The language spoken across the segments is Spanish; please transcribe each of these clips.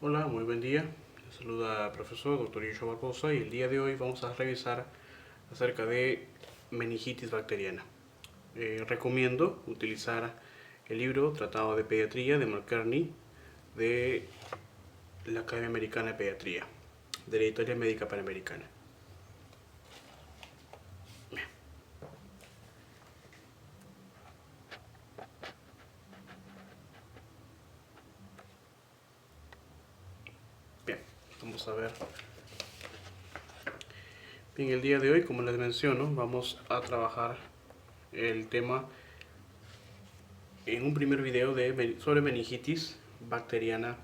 Hola, muy buen día. Les saluda el profesor Dr. Yusho Barbosa y el día de hoy vamos a revisar acerca de meningitis bacteriana. Recomiendo utilizar el libro Tratado de Pediatría de McCartney de la Academia Americana de Pediatría, de la Editorial Médica Panamericana. Bien, vamos a ver. Bien, el día de hoy, como les menciono, vamos a trabajar el tema en un primer video sobre meningitis bacteriana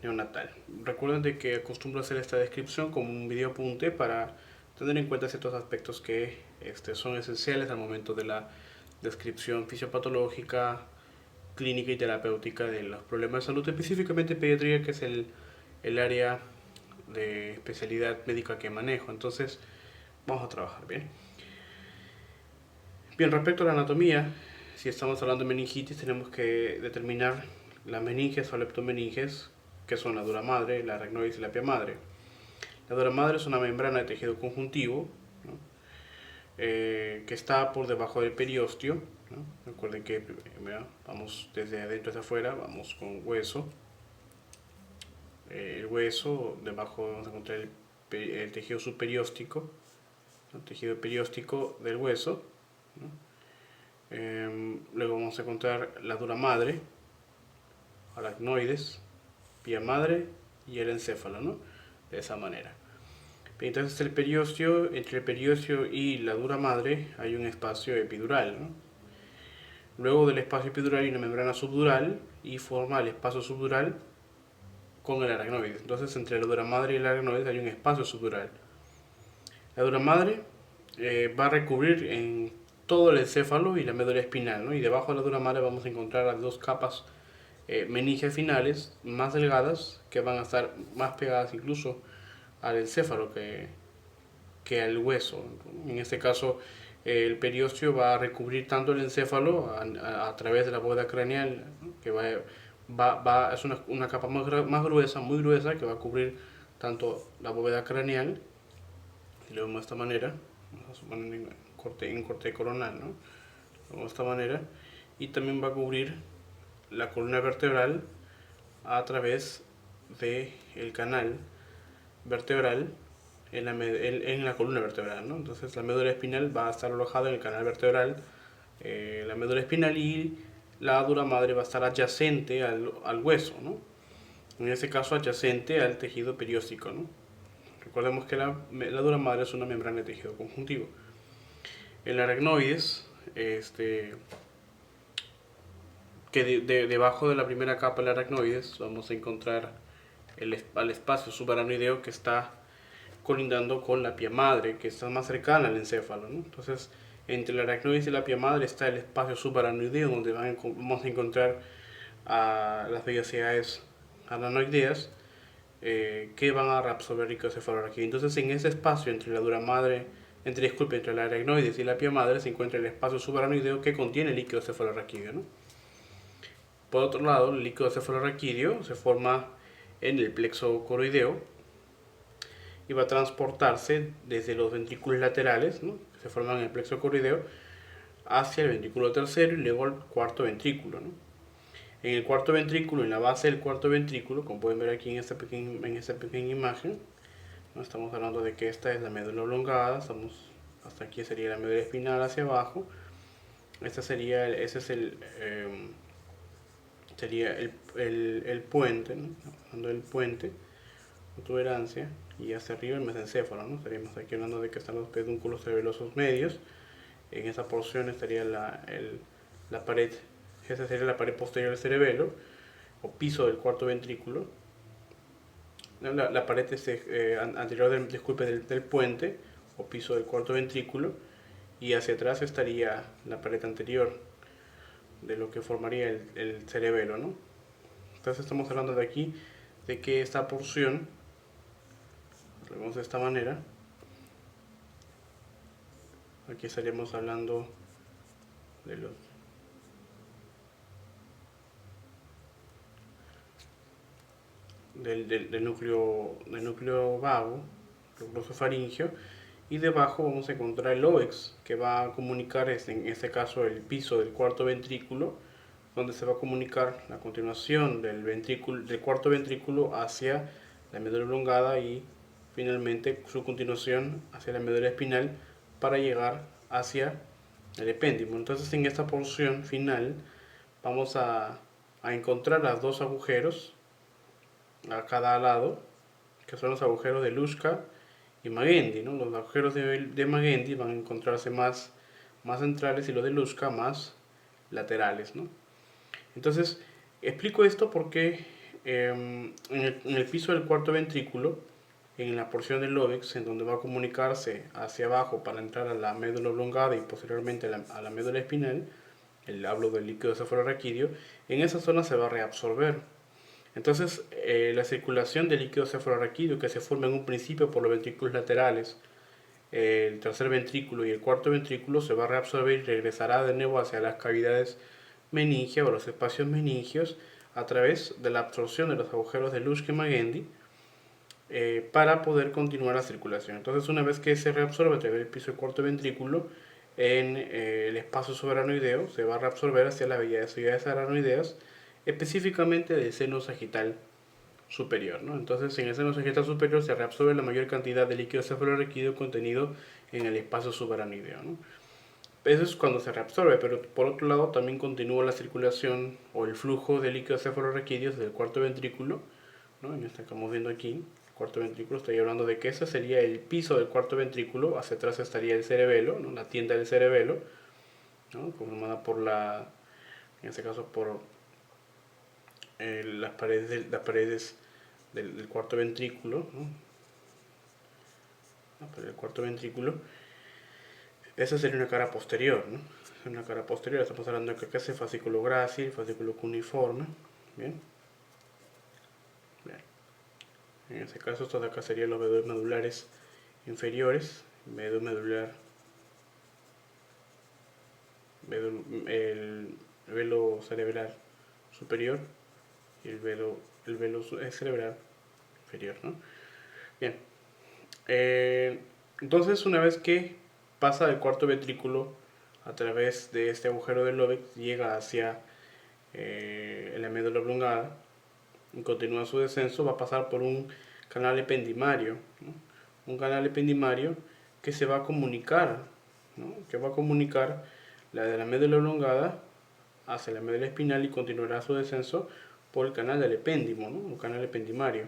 neonatal. Recuerden de que acostumbro hacer esta descripción como un video apunte para tener en cuenta ciertos aspectos que son esenciales al momento de la descripción fisiopatológica, clínica y terapéutica de los problemas de salud, específicamente pediatría, que es el área de especialidad médica que manejo. Entonces, vamos a trabajar bien. Bien, respecto a la anatomía, si estamos hablando de meningitis, tenemos que determinar las meninges o leptomeninges, que son la dura madre, la aracnoides y la pia madre. La dura madre es una membrana de tejido conjuntivo, ¿no? Que está por debajo del periósteo, ¿no? Recuerden que vamos desde adentro hacia afuera, vamos con hueso. El hueso, debajo vamos a encontrar el tejido subperióstico, el tejido perióstico del hueso, ¿no? Luego vamos a encontrar la dura madre, aracnoides, pia madre y el encéfalo, ¿no? De esa manera. Entonces entre el periósteo y la dura madre hay un espacio epidural, ¿no? Luego del espacio epidural hay una membrana subdural y forma el espacio subdural con el aracnoides. Entonces entre la dura madre y el aracnoides hay un espacio subdural. La dura madre va a recubrir en todo el encéfalo y la médula espinal, ¿no? Y debajo de la dura madre vamos a encontrar las dos capas meninges finales más delgadas que van a estar más pegadas incluso al encéfalo que al hueso. En este caso, el periósteo va a recubrir tanto el encéfalo a través de la bóveda craneal, ¿no? Que es una capa más gruesa, muy gruesa, que va a cubrir tanto la bóveda craneal, y lo vemos de esta manera, vamos a suponer en corte coronal, ¿no? Lo vemos de esta manera, y también va a cubrir la columna vertebral a través del canal vertebral en la columna vertebral, ¿no? Entonces la médula espinal va a estar alojada en el canal vertebral, la médula espinal, y la dura madre va a estar adyacente al hueso, ¿no? En este caso adyacente al tejido perióstico, ¿no? Recordemos que la dura madre es una membrana de tejido conjuntivo. El aracnoides, que debajo de la primera capa del aracnoides vamos a encontrar al espacio subaracnoideo que está colindando con la pia madre, que está más cercana al encéfalo, ¿no? Entonces, entre el aracnoides y la pia madre está el espacio subaracnoideo, donde vamos a encontrar a las vellosidades aracnoideas que van a absorber líquido cefalorraquídeo. Entonces, en ese espacio entre la dura madre, entre el aracnoides y la pia madre, se encuentra el espacio subaracnoideo que contiene líquido cefalorraquídeo, ¿no? Por otro lado, el líquido cefalorraquídeo se forma en el plexo coroideo y va a transportarse desde los ventrículos laterales, ¿no?, que se forman en el plexo coroideo, hacia el ventrículo tercero y luego al cuarto ventrículo, ¿no? En el cuarto ventrículo, en la base del cuarto ventrículo, como pueden ver aquí en esta pequeña imagen, ¿no?, estamos hablando de que esta es la médula oblongada, hasta aquí sería la médula espinal hacia abajo. Ese es sería el puente, ¿no? Hablando del puente, protuberancia, y hacia arriba el mesencéfalo, ¿no? Estaríamos aquí hablando de que están los pedúnculos cerebelosos medios. En esa porción estaría la pared, esa sería la pared posterior del cerebelo, o piso del cuarto ventrículo. La pared anterior del puente, o piso del cuarto ventrículo, y hacia atrás estaría la pared anterior de lo que formaría el cerebelo, ¿no? Entonces estamos hablando de aquí de que esta porción, lo vemos de esta manera, aquí estaríamos hablando de los del núcleo vago, el glosofaringio, y debajo vamos a encontrar el lóbex, que va a comunicar, en este caso, el piso del cuarto ventrículo, donde se va a comunicar la continuación del cuarto ventrículo hacia la médula oblongada y finalmente su continuación hacia la médula espinal para llegar hacia el epéndimo. Entonces, en esta porción final vamos a encontrar los dos agujeros a cada lado, que son los agujeros de Luschka y Magendie, ¿no? Los agujeros de Magendie van a encontrarse más centrales y los de Luschka más laterales, ¿no? Entonces, explico esto porque en el piso del cuarto ventrículo, en la porción del lóbex, en donde va a comunicarse hacia abajo para entrar a la médula oblongada y posteriormente a la médula espinal, hablo del líquido cefalorraquídeo, en esa zona se va a reabsorber. Entonces, la circulación del líquido cefalorraquídeo, que se forma en un principio por los ventrículos laterales, el tercer ventrículo y el cuarto ventrículo, se va a reabsorber y regresará de nuevo hacia las cavidades meningia o los espacios meningios a través de la absorción de los agujeros de Luschka y Magendie para poder continuar la circulación. Entonces, una vez que se reabsorbe a través del piso del cuarto ventrículo en el espacio subaranoideo, se va a reabsorber hacia las vellosidades aranoideas, específicamente del seno sagital superior, ¿no? Entonces, en el seno sagital superior se reabsorbe la mayor cantidad de líquido cefalorraquídeo contenido en el espacio subaranoideo, ¿no? Eso es cuando se reabsorbe, pero por otro lado también continúa la circulación o el flujo de líquido cefalorraquídeo desde el cuarto ventrículo, ¿no? En este que estamos viendo aquí, el cuarto ventrículo, estoy hablando de que ese sería el piso del cuarto ventrículo, hacia atrás estaría el cerebelo, ¿no? La tienda del cerebelo, ¿no? Conformada por en este caso por las paredes del cuarto ventrículo, ¿no? El cuarto ventrículo. Esa sería una cara posterior, ¿no? Una cara posterior, estamos hablando de que acá es el fascículo grácil, el fascículo cuneiforme. Bien. Bien. En este caso, estos de acá serían los velos medulares inferiores, el velo cerebral superior y el velo cerebral inferior, ¿no? Bien. Entonces, una vez que pasa del cuarto ventrículo a través de este agujero del lóbex, llega hacia la médula oblongada y continúa su descenso, va a pasar por un canal ependimario, ¿no? Un canal ependimario que se va a comunicar, ¿no? Que va a comunicar la de la médula oblongada hacia la médula espinal y continuará su descenso por el canal del epéndimo, ¿no? Un canal ependimario.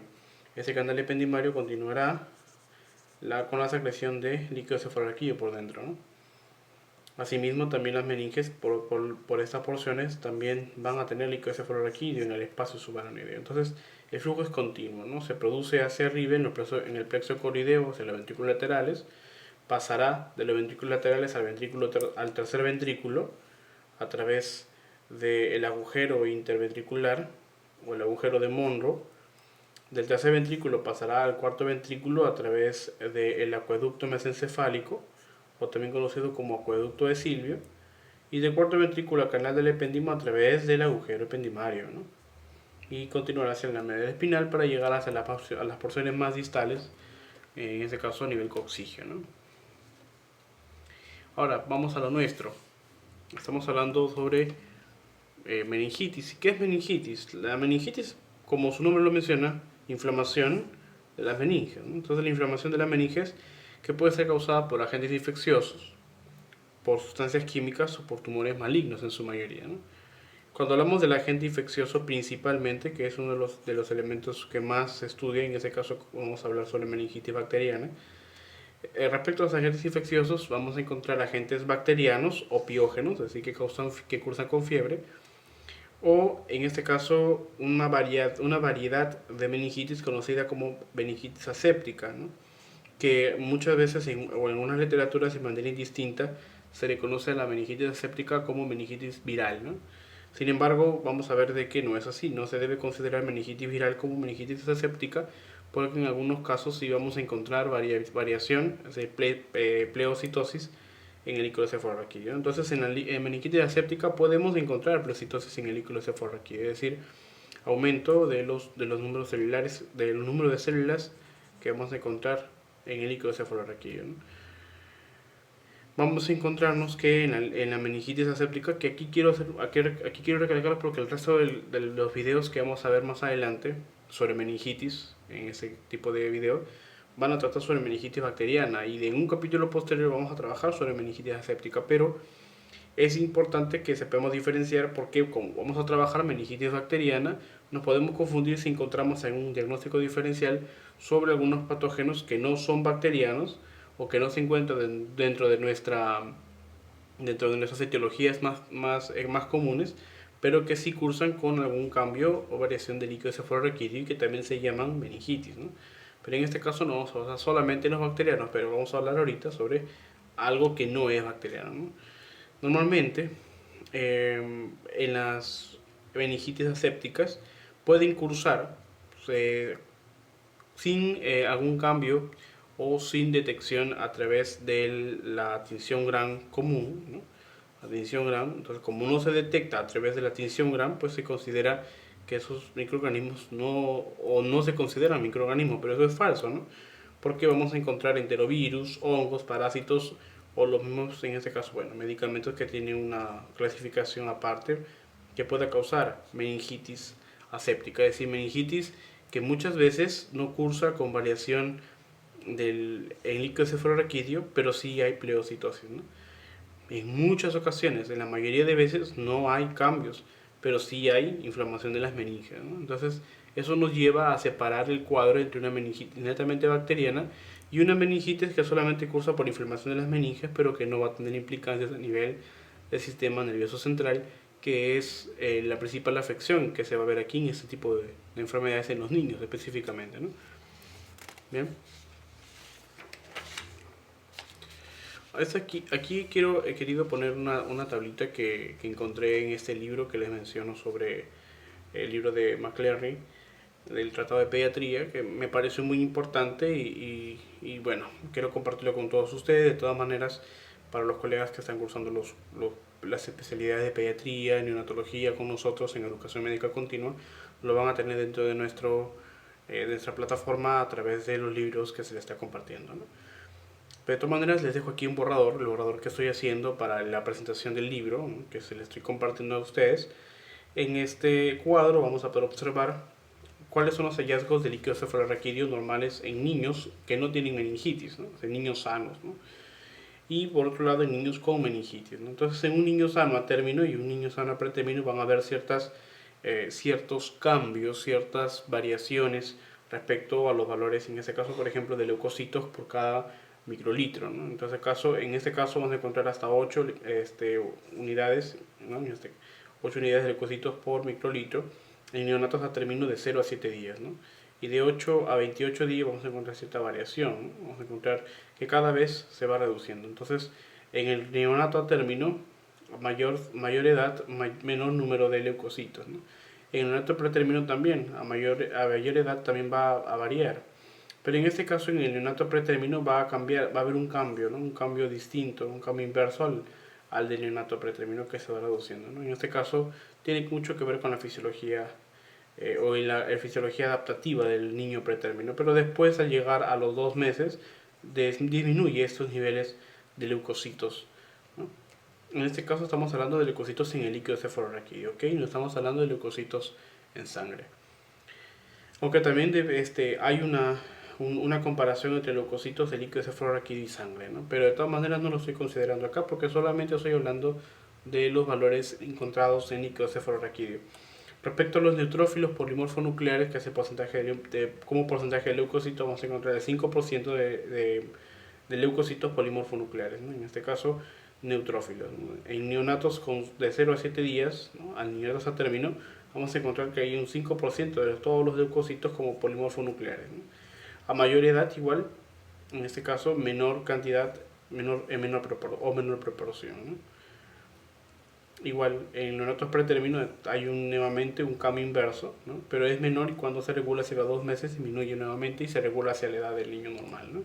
Ese canal ependimario continuará con la secreción de líquido cefalorraquídeo por dentro, ¿no? Asimismo, también las meninges por estas porciones también van a tener líquido cefalorraquídeo en el espacio subaranoideo. Entonces, el flujo es continuo, ¿no? Se produce hacia arriba en el plexo corrideo, hacia los ventrículos laterales, pasará de los ventrículos laterales al tercer ventrículo a través del agujero interventricular o el agujero de Monro. Del tercer ventrículo pasará al cuarto ventrículo a través del acueducto mesencefálico, o también conocido como acueducto de Silvio, y del cuarto ventrículo al canal del epéndimo a través del agujero ependimario, ¿no? Y continuará hacia la médula espinal para llegar hacia las porciones más distales, en este caso a nivel coxígeo, ¿no? Ahora, vamos a lo nuestro. Estamos hablando sobre meningitis. ¿Qué es meningitis? La meningitis, como su nombre lo menciona, inflamación de las meninges, ¿no? Entonces, la inflamación de las meninges que puede ser causada por agentes infecciosos, por sustancias químicas o por tumores malignos en su mayoría, ¿no? Cuando hablamos del agente infeccioso principalmente, que es uno de los elementos que más se estudia, en ese caso vamos a hablar sobre meningitis bacteriana. Respecto a los agentes infecciosos, vamos a encontrar agentes bacterianos o piógenos, es decir, que cursan con fiebre, o en este caso una variedad de meningitis conocida como meningitis aséptica, ¿no? Que muchas veces o en unas literaturas de manera indistinta se le conoce a la meningitis aséptica como meningitis viral, ¿no? Sin embargo, vamos a ver de que no es así, no se debe considerar meningitis viral como meningitis aséptica, porque en algunos casos sí vamos a encontrar variación de pleocitosis en el líquido cefalorraquídeo. Entonces, en meningitis aséptica podemos encontrar pleocitosis en el líquido cefalorraquídeo, es decir, aumento de los números celulares, del número de células que vamos a encontrar en el líquido cefalorraquídeo, ¿no? Vamos a encontrarnos que en la meningitis aséptica, que aquí quiero recalcar porque el resto de los videos que vamos a ver más adelante sobre meningitis, en ese tipo de video, van a tratar sobre meningitis bacteriana, y en un capítulo posterior vamos a trabajar sobre meningitis aséptica, pero es importante que sepamos diferenciar, porque como vamos a trabajar meningitis bacteriana, nos podemos confundir si encontramos en un diagnóstico diferencial sobre algunos patógenos que no son bacterianos o que no se encuentran dentro de nuestras etiologías más comunes, pero que sí cursan con algún cambio o variación del líquido cefalorraquídeo y que también se llaman meningitis, ¿no? Pero en este caso no vamos a basar solamente en los bacterianos, pero vamos a hablar ahorita sobre algo que no es bacteriano, ¿no? Normalmente, en las meningitis asépticas pueden cursar sin algún cambio o sin detección a través de la tinción Gram común, ¿no? La tinción Gram, entonces como no se detecta a través de la tinción Gram, pues se considera que esos microorganismos no se consideran microorganismos, pero eso es falso, ¿no? Porque vamos a encontrar enterovirus, hongos, parásitos o los mismos, en este caso, bueno, medicamentos que tienen una clasificación aparte que pueda causar meningitis aséptica, es decir, meningitis que muchas veces no cursa con variación del líquido cefalorraquídeo, pero sí hay pleocitosis, ¿no? En muchas ocasiones, en la mayoría de veces, no hay cambios, pero sí hay inflamación de las meninges, ¿no? Entonces, eso nos lleva a separar el cuadro entre una meningitis netamente bacteriana y una meningitis que solamente cursa por inflamación de las meninges, pero que no va a tener implicancias a nivel del sistema nervioso central, que es la principal afección que se va a ver aquí en este tipo de enfermedades en los niños específicamente, ¿no? Bien. Aquí he querido poner una tablita que encontré en este libro que les menciono sobre el libro de McLerry, del Tratado de Pediatría, que me pareció muy importante y bueno, quiero compartirlo con todos ustedes. De todas maneras, para los colegas que están cursando las especialidades de pediatría, neonatología con nosotros en educación médica continua, lo van a tener dentro de nuestra plataforma a través de los libros que se les está compartiendo, ¿no? Pero de todas maneras les dejo aquí un borrador, el borrador que estoy haciendo para la presentación del libro, ¿no?, que se le estoy compartiendo a ustedes. En este cuadro vamos a poder observar cuáles son los hallazgos de líquido cefalorraquídeo normales en niños que no tienen meningitis, ¿no? En niños sanos, ¿no? Y por otro lado en niños con meningitis, ¿no? Entonces en un niño sano a término y un niño sano a pretérmino van a haber ciertos cambios, ciertas variaciones respecto a los valores, en este caso por ejemplo de leucocitos por cada microlitro, ¿no? Entonces en este caso vamos a encontrar hasta 8 unidades, ¿no? 8 unidades de leucocitos por microlitro en neonatos a término de 0 a 7 días, ¿no? Y de 8 a 28 días vamos a encontrar cierta variación, ¿no? Vamos a encontrar que cada vez se va reduciendo. Entonces, en el neonato a término, mayor edad, menor número de leucocitos, ¿no? En el neonato pretérmino también, a mayor edad también va a variar. Pero en este caso, en el neonato pretérmino va a haber un cambio, ¿no? Un cambio distinto, un cambio inverso al del neonato pretérmino que se va reduciendo, ¿no? En este caso tiene mucho que ver con la fisiología o en la fisiología adaptativa del niño pretérmino, pero después al llegar a los 2 meses disminuye estos niveles de leucocitos, ¿no? En este caso estamos hablando de leucocitos en el líquido cefalorraquídeo, ¿ok? No estamos hablando de leucocitos en sangre. Aunque también hay una comparación entre leucocitos de líquido cefalorraquídeo y sangre, ¿no? Pero de todas maneras no lo estoy considerando acá porque solamente estoy hablando de los valores encontrados en líquido cefalorraquídeo. Respecto a los neutrófilos polimorfonucleares, que es el como porcentaje de leucocitos, vamos a encontrar el 5% de leucocitos polimorfonucleares, ¿no? En este caso, neutrófilos, ¿no? En neonatos de 0 a 7 días, ¿no?, al neonatos a término, vamos a encontrar que hay un 5% de todos los leucocitos como polimorfonucleares, ¿no? A mayor edad, igual, en este caso, menor cantidad, menor proporción, ¿no? Igual, en neonatos pretérmino hay nuevamente un cambio inverso, ¿no? Pero es menor y cuando se regula hacia los 2 meses disminuye nuevamente y se regula hacia la edad del niño normal, ¿no?,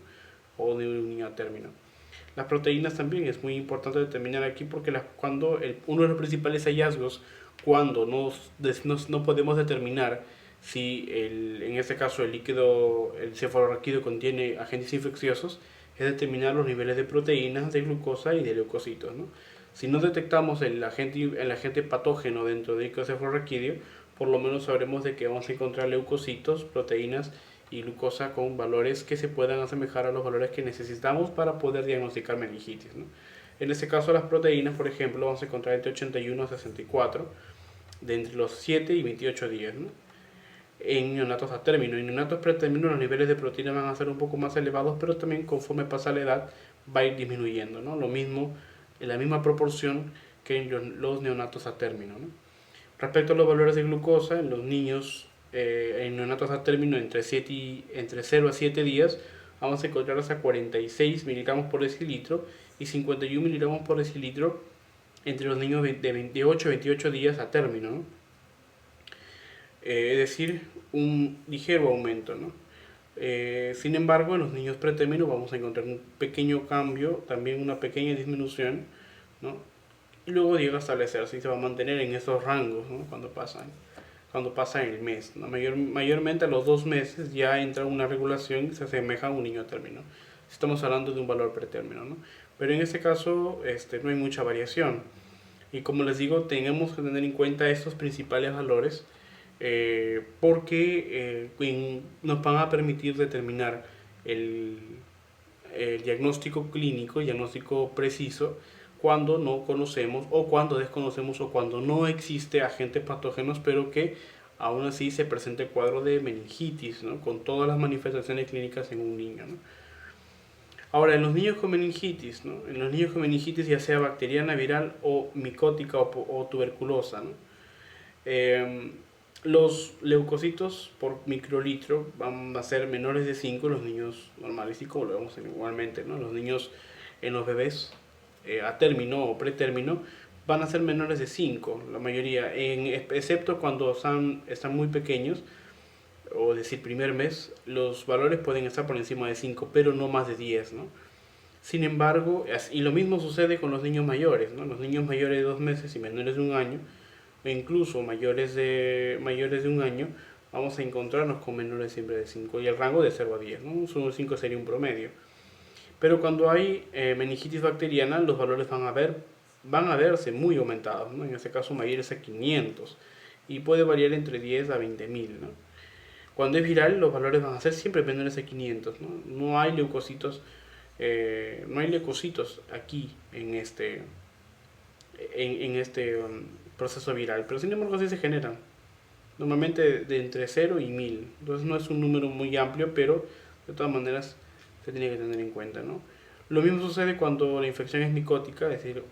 o de un niño a término. Las proteínas también es muy importante determinar aquí porque uno de los principales hallazgos cuando no podemos determinar si en este caso el líquido, el cefalorraquídeo contiene agentes infecciosos, es determinar los niveles de proteínas, de glucosa y de leucocitos, ¿no? Si no detectamos el agente patógeno dentro del cefalorraquídeo, por lo menos sabremos de que vamos a encontrar leucocitos, proteínas y glucosa con valores que se puedan asemejar a los valores que necesitamos para poder diagnosticar meningitis, ¿no? En este caso las proteínas, por ejemplo, vamos a encontrar entre 81 a 64 de entre los 7 y 28 días, ¿no? En neonatos a término. En neonatos pretérmino los niveles de proteína van a ser un poco más elevados, pero también conforme pasa la edad va a ir disminuyendo, ¿no? Lo mismo, en la misma proporción que en los neonatos a término, ¿no? Respecto a los valores de glucosa, en los niños en neonatos a término entre 0 a 7 días vamos a encontrar hasta 46 miligramos por decilitro y 51 miligramos por decilitro entre los niños de 28 a 28 días a término, ¿no? Es decir, un ligero aumento, ¿no? Sin embargo, en los niños pretérmino vamos a encontrar un pequeño cambio, también una pequeña disminución, ¿no? Y luego llega a establecerse y se va a mantener en esos rangos, ¿no? Cuando pasa el mes, ¿no? Mayormente a los 2 meses ya entra una regulación que se asemeja a un niño a término. Estamos hablando de un valor pretérmino, ¿no? Pero en este caso no hay mucha variación. Y como les digo, tenemos que tener en cuenta estos principales valores porque nos van a permitir determinar el diagnóstico clínico, el diagnóstico preciso, cuando no conocemos o cuando desconocemos o cuando no existe agentes patógenos, pero que aún así se presenta el cuadro de meningitis, ¿no? Con todas las manifestaciones clínicas en un niño, ¿no? Ahora, en los niños con meningitis, ¿no? En los niños con meningitis, ya sea bacteriana, viral o micótica o tuberculosa, ¿no? Los leucocitos por microlitro van a ser menores de 5 en los niños normales y como lo vemos igualmente, ¿no? Los niños en los bebés a término o pretérmino van a ser menores de 5, la mayoría, excepto cuando están muy pequeños, o decir primer mes, los valores pueden estar por encima de 5, pero no más de 10, ¿no? Sin embargo, y lo mismo sucede con los niños mayores, ¿no? Los niños mayores de 2 meses y menores de 1 año, o incluso mayores de 1 año, vamos a encontrarnos con menores siempre de 5 y el rango de 0 a 10, ¿no? Solo 5 sería un promedio. Pero cuando hay meningitis bacteriana, los valores van a verse muy aumentados, ¿no? En este caso mayores a 500 y puede variar entre 10 a 20.000, ¿no? Cuando es viral, los valores van a ser siempre menores a 500, ¿no? No hay leucocitos, aquí en este proceso viral, pero sin embargo sí se generan, normalmente de entre 0 y 1000, entonces no es un número muy amplio, pero de todas maneras se tiene que tener en cuenta, ¿no? Lo mismo sucede cuando la infección es micótica, es decir,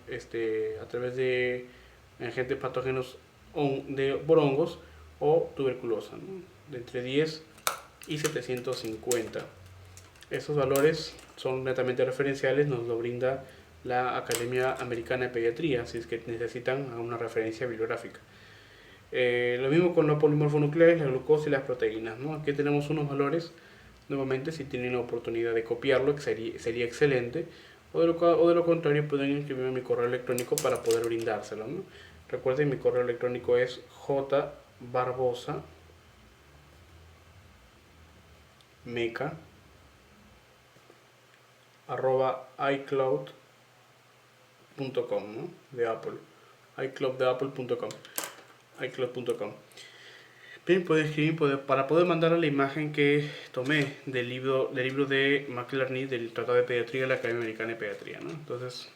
a través de agentes patógenos por hongos o tuberculosa, ¿no? De entre 10 y 750. Esos valores son netamente referenciales, nos lo brinda la Academia Americana de Pediatría, si es que necesitan una referencia bibliográfica. Lo mismo con los polimorfonucleares, la glucosa y las proteínas, ¿no? Aquí tenemos unos valores, nuevamente si tienen la oportunidad de copiarlo, que sería excelente, o de lo contrario pueden escribirme mi correo electrónico para poder brindárselo, ¿no? Recuerden, mi correo electrónico es jbarbosa.meca@icloud.com, ¿no? De Apple, icloud.apple.com, icloud.com. Bien, pueden escribir para poder mandar la imagen que tomé del libro de McLarney del Tratado de Pediatría de la Academia Americana de Pediatría, ¿no? Entonces,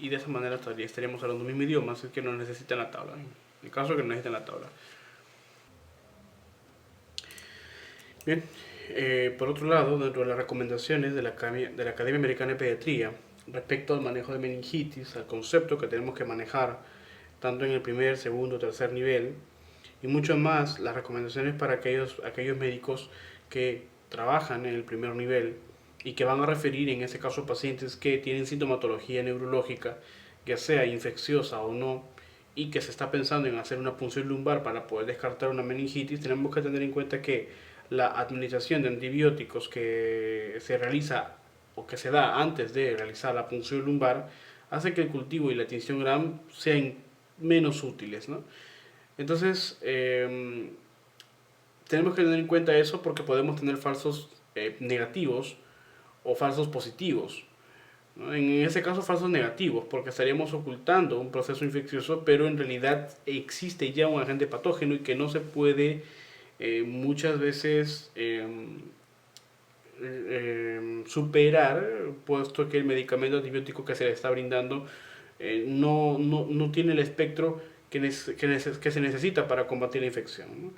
y de esa manera estaríamos hablando el mismo idioma, así que no necesitan la tabla, en el caso que no necesiten la tabla. Bien, por otro lado, dentro de las recomendaciones de la Academia Americana de Pediatría respecto al manejo de meningitis, al concepto que tenemos que manejar tanto en el primer, segundo, tercer nivel, y mucho más las recomendaciones para aquellos médicos que trabajan en el primer nivel y que van a referir en este caso pacientes que tienen sintomatología neurológica, ya sea infecciosa o no, y que se está pensando en hacer una punción lumbar para poder descartar una meningitis. Tenemos que tener en cuenta que la administración de antibióticos que se realiza o que se da antes de realizar la punción lumbar hace que el cultivo y la tinción Gram sean menos útiles, ¿no? Entonces, tenemos que tener en cuenta eso porque podemos tener falsos negativos o falsos positivos, ¿no? En ese caso falsos negativos, porque estaríamos ocultando un proceso infeccioso, pero en realidad existe ya un agente patógeno y que no se puede muchas veces superar, puesto que el medicamento antibiótico que se le está brindando no tiene el espectro que se necesita para combatir la infección, ¿no?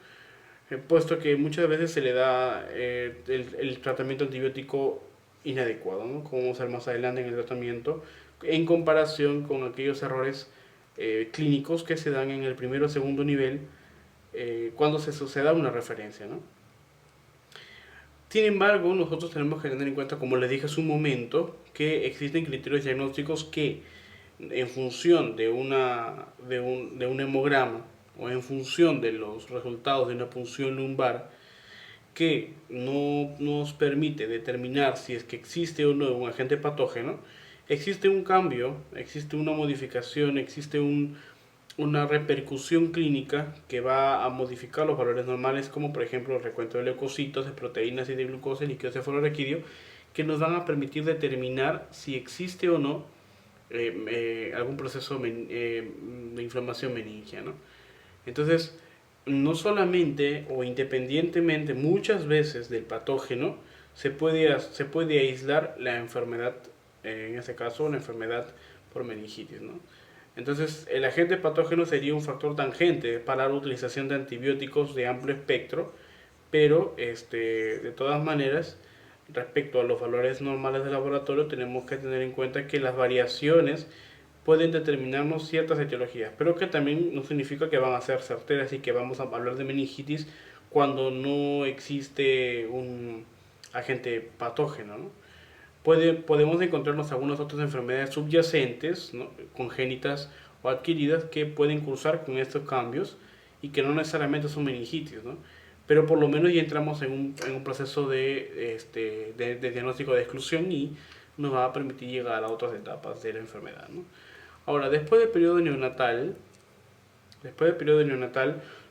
Puesto que muchas veces se le da el tratamiento antibiótico inadecuado, ¿no? Como vamos a ver más adelante en el tratamiento, en comparación con aquellos errores clínicos que se dan en el primero o segundo nivel cuando se da una referencia, ¿no? Sin embargo, nosotros tenemos que tener en cuenta, como les dije hace un momento, que existen criterios diagnósticos que en función de un hemograma o en función de los resultados de una punción lumbar que no nos permite determinar si es que existe o no un agente patógeno, existe un cambio, existe una modificación, existe una repercusión clínica que va a modificar los valores normales, como por ejemplo el recuento de leucocitos, de proteínas y de glucosa, líquido cefalorraquídeo, que nos van a permitir determinar si existe o no algún proceso de inflamación meningia, ¿no? Entonces, no solamente o independientemente muchas veces del patógeno, se puede aislar la enfermedad, en este caso la enfermedad por meningitis, ¿no? Entonces, el agente patógeno sería un factor tangente para la utilización de antibióticos de amplio espectro, pero de todas maneras, respecto a los valores normales de laboratorio, tenemos que tener en cuenta que las variaciones pueden determinarnos ciertas etiologías, pero que también no significa que van a ser certeras y que vamos a hablar de meningitis cuando no existe un agente patógeno, ¿no? Podemos encontrarnos algunas otras enfermedades subyacentes, ¿no? Congénitas o adquiridas que pueden cursar con estos cambios y que no necesariamente son meningitis, ¿no? Pero por lo menos ya entramos en un proceso de diagnóstico de exclusión y nos va a permitir llegar a otras etapas de la enfermedad, ¿no? Ahora, después del periodo neonatal,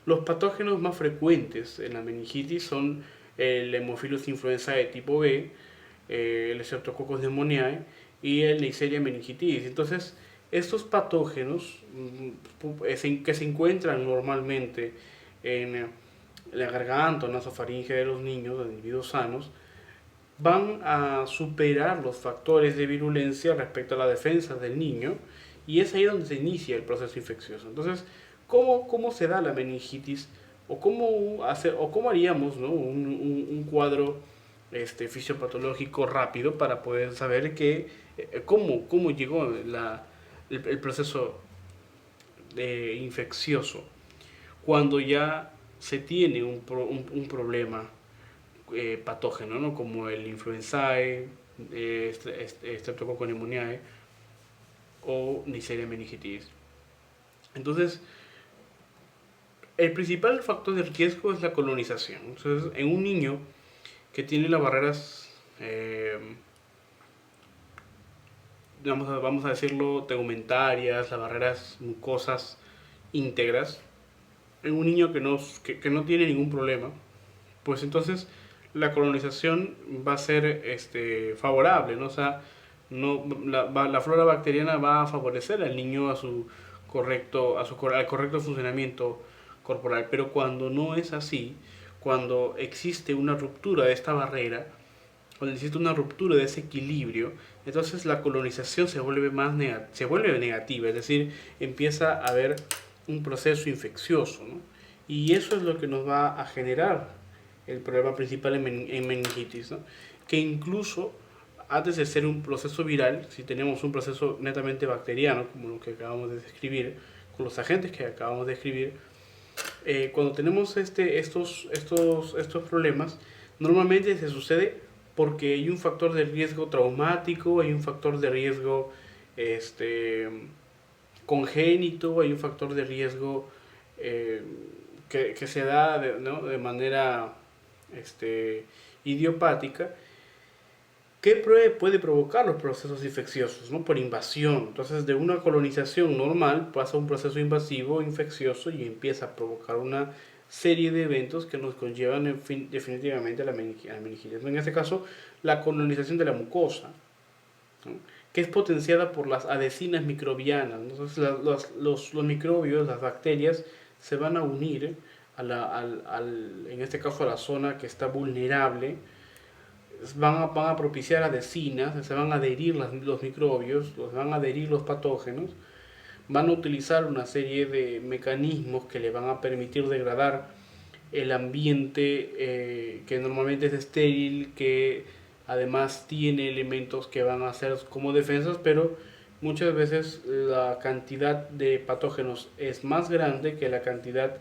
los patógenos más frecuentes en la meningitis son el Haemophilus influenzae tipo B, el Streptococcus pneumoniae y el Neisseria meningitidis. Entonces, estos patógenos que se encuentran normalmente en la garganta o nasofaringe de los niños, de individuos sanos, van a superar los factores de virulencia respecto a la defensa del niño y es ahí donde se inicia el proceso infeccioso. Entonces, ¿cómo se da la meningitis o cómo haríamos, ¿no? Un cuadro fisiopatológico rápido para poder saber cómo llegó el proceso infeccioso cuando ya se tiene un problema patógeno, ¿no? Como el influenzae, Streptococcus pneumoniae o Neisseria meningitidis. Entonces, el principal factor de riesgo es la colonización. Entonces, en un niño que tiene las barreras, vamos a decirlo, tegumentarias, las barreras mucosas íntegras, en un niño que no tiene ningún problema, pues entonces la colonización va a ser favorable, ¿no? O sea, la flora bacteriana va a favorecer al niño al correcto funcionamiento corporal, pero cuando no es así, cuando existe una ruptura de esta barrera, cuando existe una ruptura de ese equilibrio, entonces la colonización se vuelve negativa, es decir, empieza a haber un proceso infeccioso, ¿no? Y eso es lo que nos va a generar el problema principal en meningitis, ¿no? Que incluso antes de ser un proceso viral, si tenemos un proceso netamente bacteriano, como lo que acabamos de describir, con los agentes que acabamos de describir, cuando tenemos estos problemas, normalmente se sucede porque hay un factor de riesgo traumático, hay un factor de riesgo congénito, hay un factor de riesgo que se da ¿no? de manera idiopática ¿Qué puede provocar los procesos infecciosos? ¿No? Por invasión. Entonces, de una colonización normal pasa a un proceso invasivo infeccioso y empieza a provocar una serie de eventos que nos conllevan definitivamente a la meningitis. En este caso, la colonización de la mucosa, ¿no? Que es potenciada por las adhesinas microbianas. Entonces, los microbios, las bacterias, se van a unir en este caso a la zona que está vulnerable, van a propiciar adhesinas, se van a adherir los microbios, van a adherir los patógenos, van a utilizar una serie de mecanismos que le van a permitir degradar el ambiente que normalmente es estéril, que además tiene elementos que van a ser como defensas, pero muchas veces la cantidad de patógenos es más grande que la cantidad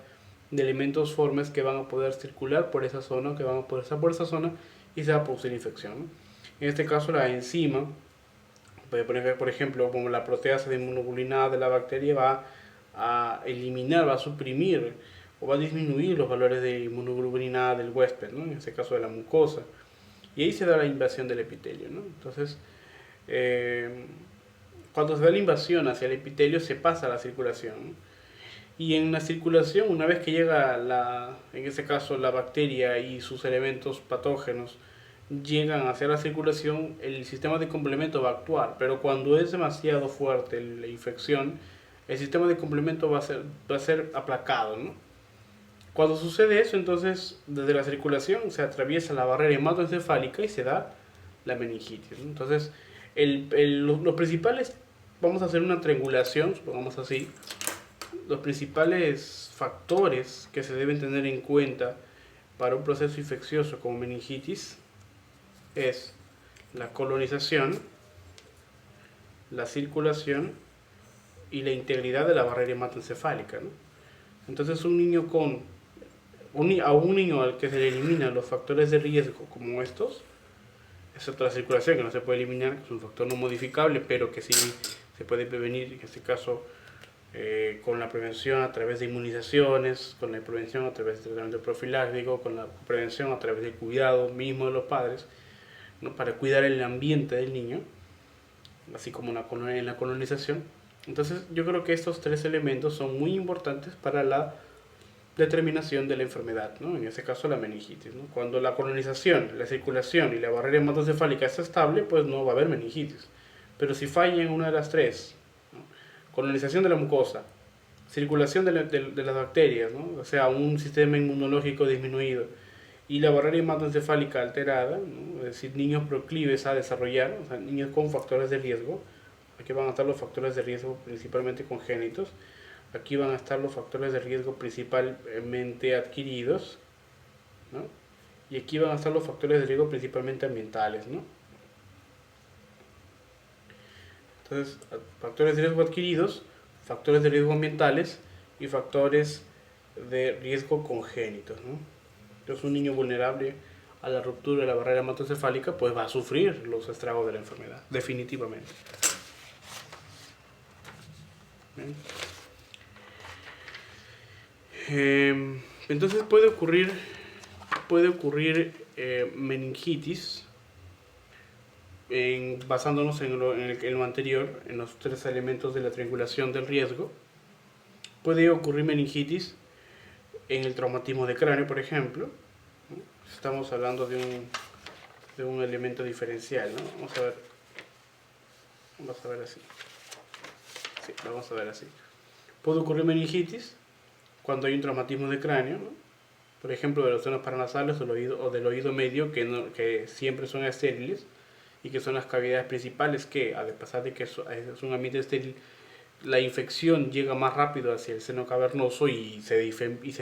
de elementos formes que van a poder circular por esa zona, que van a poder estar por esa zona y se va a producir infección, ¿no? En este caso la enzima, por ejemplo, como la proteasa de inmunoglobulinada de la bacteria va a eliminar, va a suprimir o va a disminuir los valores de inmunoglobulinada del huésped, ¿no? En este caso de la mucosa. Y ahí se da la invasión del epitelio, ¿no? Entonces, cuando se da la invasión hacia el epitelio se pasa a la circulación, ¿no? Y en la circulación, una vez que llega en este caso la bacteria y sus elementos patógenos llegan hacia la circulación, el sistema de complemento va a actuar, pero cuando es demasiado fuerte la infección, el sistema de complemento va a ser aplacado, ¿no? Cuando sucede eso, entonces desde la circulación se atraviesa la barrera hematoencefálica y se da la meningitis, ¿no? Entonces, los principales, vamos a hacer una triangulación, supongamos así, los principales factores que se deben tener en cuenta para un proceso infeccioso como meningitis es la colonización, la circulación y la integridad de la barrera hematoencefálica, ¿no? Entonces a un niño al que se le eliminan los factores de riesgo como estos, excepto la circulación que no se puede eliminar, que es un factor no modificable, pero que sí se puede prevenir, en este caso con la prevención a través de inmunizaciones, con la prevención a través de tratamiento profiláctico, con la prevención a través del cuidado mismo de los padres, ¿no? Para cuidar el ambiente del niño, así como en la colonización. Entonces yo creo que estos tres elementos son muy importantes para la determinación de la enfermedad, ¿no? En este caso la meningitis, ¿no? Cuando la colonización, la circulación y la barrera hematoencefálica está estable, pues no va a haber meningitis. Pero si falla en una de las tres, ¿no? Colonización de la mucosa, circulación de las bacterias, ¿no? O sea, un sistema inmunológico disminuido, y la barrera hematoencefálica alterada, ¿no? Es decir, niños proclives a desarrollar, o sea, niños con factores de riesgo. Aquí van a estar los factores de riesgo principalmente congénitos, aquí van a estar los factores de riesgo principalmente adquiridos, ¿no? Y aquí van a estar los factores de riesgo principalmente ambientales, ¿no? Entonces, factores de riesgo adquiridos, factores de riesgo ambientales y factores de riesgo congénitos, ¿no? Entonces, un niño vulnerable a la ruptura de la barrera hematoencefálica pues va a sufrir los estragos de la enfermedad, definitivamente. Entonces puede ocurrir meningitis basándonos en lo anterior, en los tres elementos de la triangulación del riesgo. Puede ocurrir meningitis en el traumatismo de cráneo, por ejemplo. Estamos hablando de un elemento diferencial, ¿no? Vamos a ver así. Sí, vamos a ver así. Puede ocurrir meningitis cuando hay un traumatismo de cráneo, ¿no? Por ejemplo, de los senos paranasales o del oído medio, que siempre son estériles y que son las cavidades principales que, a pesar de que es un ambiente estéril, la infección llega más rápido hacia el seno cavernoso y se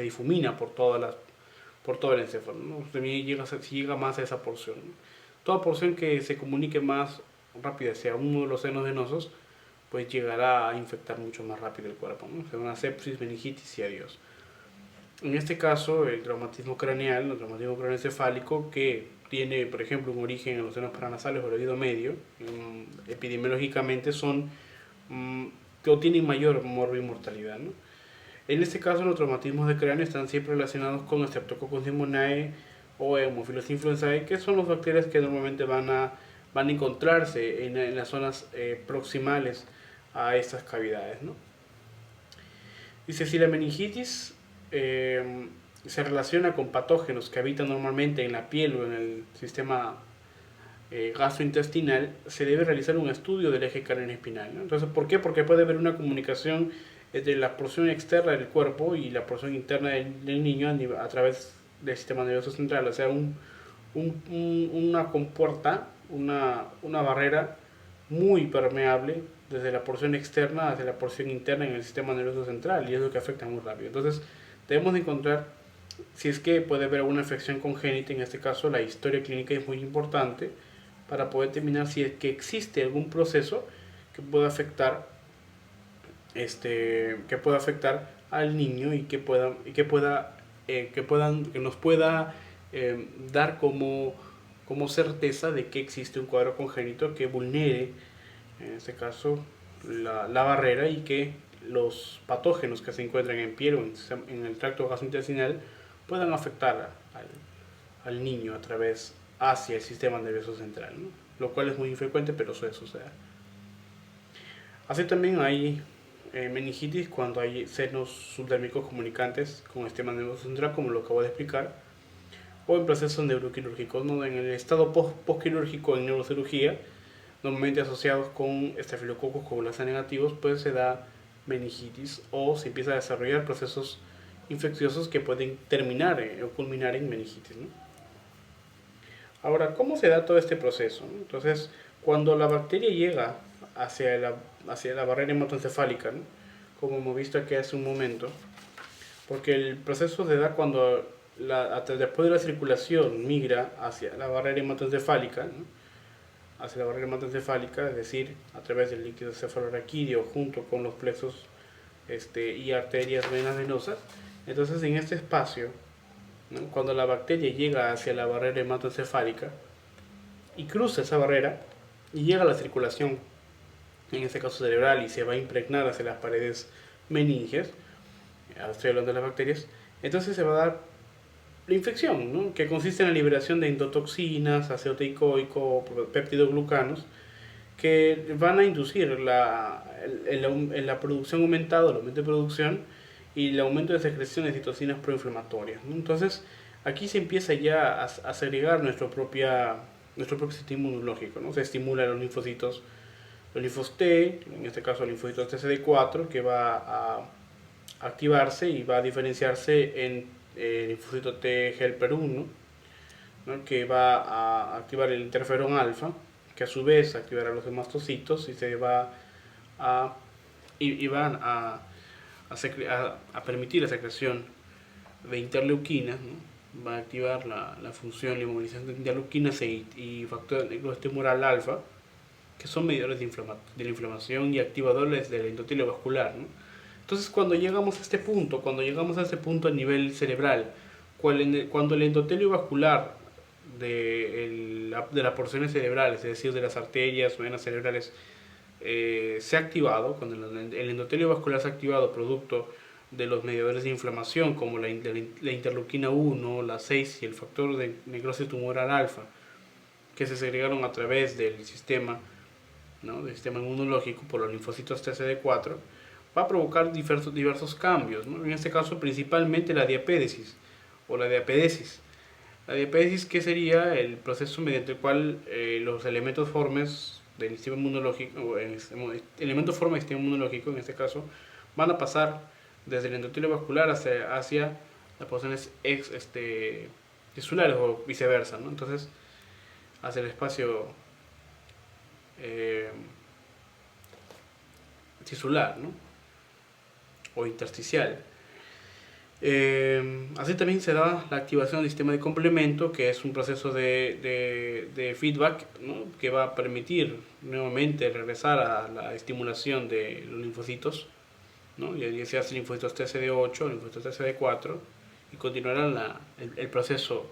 difumina por todo el encéfalo, ¿no? También llega más a esa porción, ¿no? Toda porción que se comunique más rápido hacia uno de los senos venosos, pues llegará a infectar mucho más rápido el cuerpo, ¿no? O sea, una sepsis, meningitis y adiós. En este caso, el traumatismo craneoencefálico, que tiene, por ejemplo, un origen en los senos paranasales o el oído medio, epidemiológicamente tienen mayor mortalidad, ¿no? En este caso, los traumatismos de cráneo están siempre relacionados con Streptococcus pneumoniae o Haemophilus influenzae, que son las bacterias que normalmente van a van a encontrarse en las zonas proximales a estas cavidades, ¿no? Dice, si la meningitis se relaciona con patógenos que habitan normalmente en la piel o en el sistema gastrointestinal, se debe realizar un estudio del eje craneoespinal, ¿no? Entonces, ¿por qué? Porque puede haber una comunicación entre la porción externa del cuerpo y la porción interna del niño a través del sistema nervioso central, o sea, una compuerta, una barrera muy permeable desde la porción externa hacia la porción interna en el sistema nervioso central, y es lo que afecta muy rápido. Entonces, debemos de encontrar si es que puede haber alguna afección congénita. En este caso, la historia clínica es muy importante para poder determinar si es que existe algún proceso que pueda afectar al niño y que nos pueda dar como certeza de que existe un cuadro congénito que vulnere, en este caso, la barrera, y que los patógenos que se encuentran en piel o en el tracto gastrointestinal puedan afectar al niño a través hacia el sistema nervioso central, ¿no? Lo cual es muy infrecuente, pero suele suceder. Así también hay meningitis cuando hay senos subdérmicos comunicantes con el sistema nervioso central, como lo acabo de explicar, o en procesos neuroquirúrgicos, ¿no? En el estado postquirúrgico en neurocirugía, normalmente asociados con estafilococos coagulasa negativos, pues se da meningitis, o se empieza a desarrollar procesos infecciosos que pueden terminar o culminar en meningitis, ¿no? Ahora, ¿cómo se da todo este proceso? Entonces, cuando la bacteria llega hacia la barrera hematoencefálica, ¿no? Como hemos visto aquí hace un momento, porque el proceso se da cuando después de la circulación migra hacia la barrera hematoencefálica, ¿no? Hacia la barrera hematoencefálica, es decir, a través del líquido cefalorraquídeo junto con los plexos y arterias venas venosas. Entonces, en este espacio, ¿no? Cuando la bacteria llega hacia la barrera hematoencefálica y cruza esa barrera y llega a la circulación, en este caso cerebral, y se va a impregnar hacia las paredes meninges, estoy hablando de las bacterias, entonces se va a dar la infección, ¿no? Que consiste en la liberación de endotoxinas, ácido teicoico, péptidoglucanos, que van a inducir la producción aumentada, el aumento de producción y el aumento de secreciones de citocinas proinflamatorias, ¿no? Entonces, aquí se empieza ya a segregar nuestro propio sistema inmunológico, ¿no? Se estimula los linfocitos, los linfos T, en este caso el linfocito TCD4, que va a activarse y va a diferenciarse en el linfocito T helper 1, ¿no? Que va a activar el interferón alfa, que a su vez activará los hemastocitos y se va van a permitir la secreción de interleuquinas, ¿no? Va a activar la función, la inmovilización de interleuquinas y factor tumoral alfa, que son medidores de la inflamación y activadores del endotelio vascular, ¿no? Entonces, cuando llegamos a este punto a nivel cerebral, cuando el endotelio vascular de las porciones cerebrales, es decir, de las arterias, venas cerebrales, se ha activado, cuando el endotelio vascular se ha activado producto de los mediadores de inflamación como la interleuquina 1, la 6 y el factor de necrosis tumoral alfa, que se segregaron a través del sistema, ¿no? Del sistema inmunológico por los linfocitos TCD4, va a provocar diversos cambios, ¿no? En este caso principalmente la diapédesis o la diapedesis. La diapédesis, que sería el proceso mediante el cual los elementos formes del sistema inmunológico, elementos formes del sistema inmunológico, en este caso, van a pasar desde el endotelio vascular hacia las porciones tisulares o viceversa, ¿no? Entonces, hacia el espacio tisular, ¿no? O intersticial. Así también se da la activación del sistema de complemento, que es un proceso de feedback, ¿no? Que va a permitir nuevamente regresar a la estimulación de los linfocitos, ¿no? Ya se hace linfocitos TCD8, linfocitos TCD4, y continuará el proceso,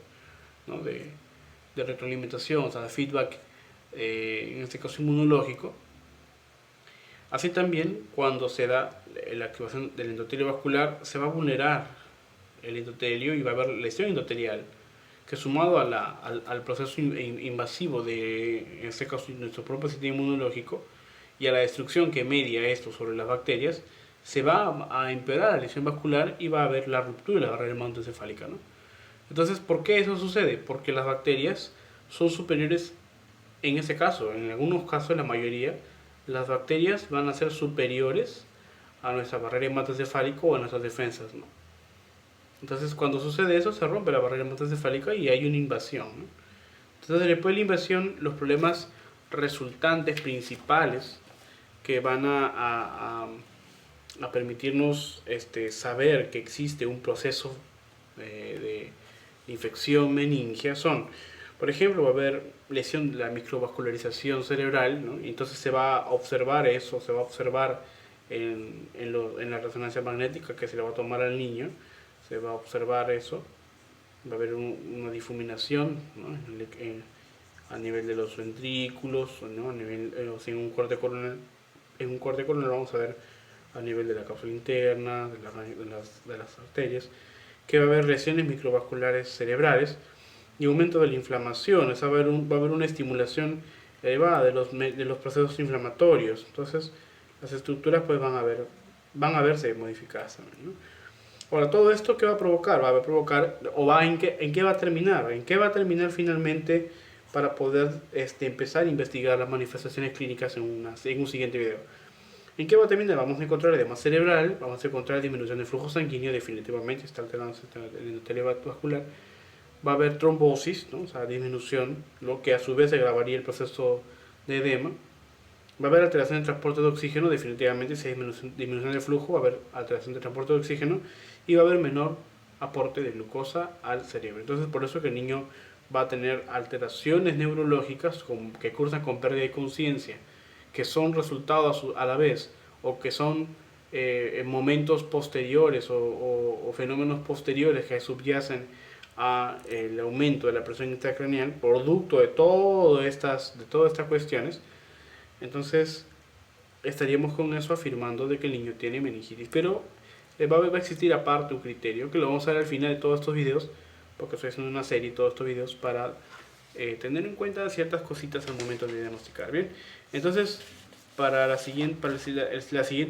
¿no? de retroalimentación, o sea, de feedback, en este caso inmunológico. Así también, cuando se da la activación del endotelio vascular, se va a vulnerar el endotelio y va a haber lesión endotelial, que sumado al proceso invasivo de, en este caso, nuestro propio sistema inmunológico y a la destrucción que media esto sobre las bacterias, se va a empeorar la lesión vascular y va a haber la ruptura de la barrera hematoencefálica, ¿no? Entonces, ¿por qué eso sucede? Porque las bacterias son superiores en ese caso, en algunos casos, en la mayoría, las bacterias van a ser superiores a nuestra barrera hematoencefálica o a nuestras defensas, ¿no? Entonces, cuando sucede eso, se rompe la barrera hematoencefálica y hay una invasión, ¿no? Entonces, después de la invasión, los problemas resultantes principales que van a permitirnos saber que existe un proceso de infección meningia son, por ejemplo, va a haber lesión de la microvascularización cerebral, ¿no? Y entonces se va a observar eso, se va a observar en la resonancia magnética que se le va a tomar al niño, se va a observar eso, va a haber una difuminación, ¿no? A nivel de los ventrículos, ¿no? A nivel, o sea, en un corte coronal vamos a ver a nivel de la cápsula interna, de las arterias, que va a haber lesiones microvasculares cerebrales y aumento de la inflamación. O sea, va a haber una estimulación elevada de los procesos inflamatorios. Entonces, las estructuras pues van a verse modificadas también, ¿no? Ahora, todo esto, ¿qué va a provocar? Va a provocar, ¿en qué va a terminar? ¿En qué va a terminar finalmente para poder empezar a investigar las manifestaciones clínicas en un siguiente video? ¿En qué va a terminar? Vamos a encontrar edema cerebral, vamos a encontrar disminución de flujo sanguíneo, definitivamente está alterando el endotelium vascular. Va a haber trombosis, ¿no? O sea, disminución, lo que a su vez agravaría el proceso de edema. Va a haber alteración de transporte de oxígeno, definitivamente si hay disminución de flujo, va a haber alteración de transporte de oxígeno y va a haber menor aporte de glucosa al cerebro. Entonces, por eso que el niño va a tener alteraciones neurológicas que cursan con pérdida de conciencia, que son resultados a la vez o que son momentos posteriores o fenómenos posteriores que subyacen a el aumento de la presión intracraneal, producto de todas estas cuestiones. Entonces estaríamos con eso afirmando de que el niño tiene meningitis, pero va a existir aparte un criterio que lo vamos a ver al final de todos estos videos, porque estoy haciendo una serie de todos estos videos para tener en cuenta ciertas cositas al momento de diagnosticar. Bien, entonces para la siguiente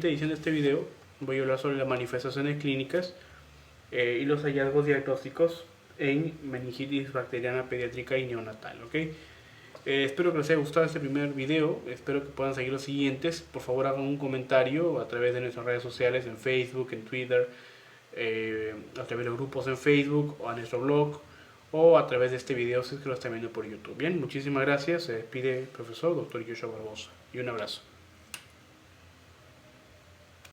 edición de este video voy a hablar sobre las manifestaciones clínicas y los hallazgos diagnósticos en meningitis bacteriana pediátrica y neonatal, ¿ok? Espero que les haya gustado este primer video, espero que puedan seguir los siguientes. Por favor hagan un comentario a través de nuestras redes sociales, en Facebook, en Twitter, a través de los grupos en Facebook o a nuestro blog o a través de este video si es que lo están viendo por YouTube. Bien, muchísimas gracias, se despide el profesor Dr. Joshua Barbosa y un abrazo.